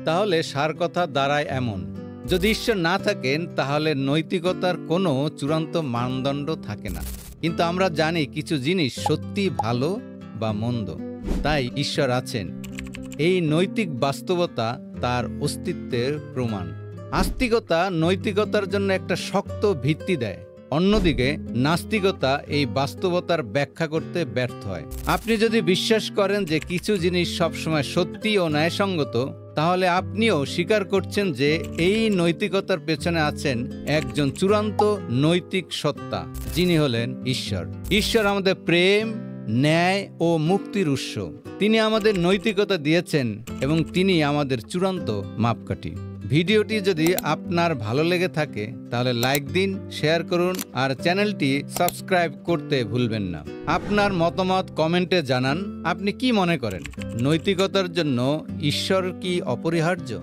তাহলে সার কথা দাঁড়ায় এমন, যদি ঈশ্বর না থাকেন তাহলে নৈতিকতার কোনো চূড়ান্ত মানদণ্ড থাকে না। কিন্তু আমরা জানি কিছু জিনিস সত্যি ভালো বা মন্দ, তাই ঈশ্বর আছেন। এই নৈতিক বাস্তবতা তার অস্তিত্বের প্রমাণ। আস্তিকতা নৈতিকতার জন্য একটা শক্ত ভিত্তি দেয়, অন্যদিকে নাস্তিকতা এই বাস্তবতার ব্যাখ্যা করতে ব্যর্থ হয়। আপনি যদি বিশ্বাস করেন যে কিছু জিনিস সবসময় সত্যি ও ন্যায়সঙ্গত, তাহলে আপনিও স্বীকার করছেন যে এই নৈতিকতার পেছনে আছেন একজন চূড়ান্ত নৈতিক সত্তা, যিনি হলেন ঈশ্বর। ঈশ্বর আমাদের প্রেম, ন্যায় ও মুক্তির উৎস। তিনি আমাদের নৈতিকতা দিয়েছেন এবং তিনি আমাদের চূড়ান্ত মাপকাঠি। ভিডিওটি যদি আপনার ভালো লেগে থাকে তাহলে লাইক দিন, শেয়ার করুন আর চ্যানেলটি সাবস্ক্রাইব করতে ভুলবেন না। আপনার মতামত কমেন্টে জানান। আপনি কি মনে করেন, নৈতিকতার জন্য ঈশ্বর কি অপরিহার্য?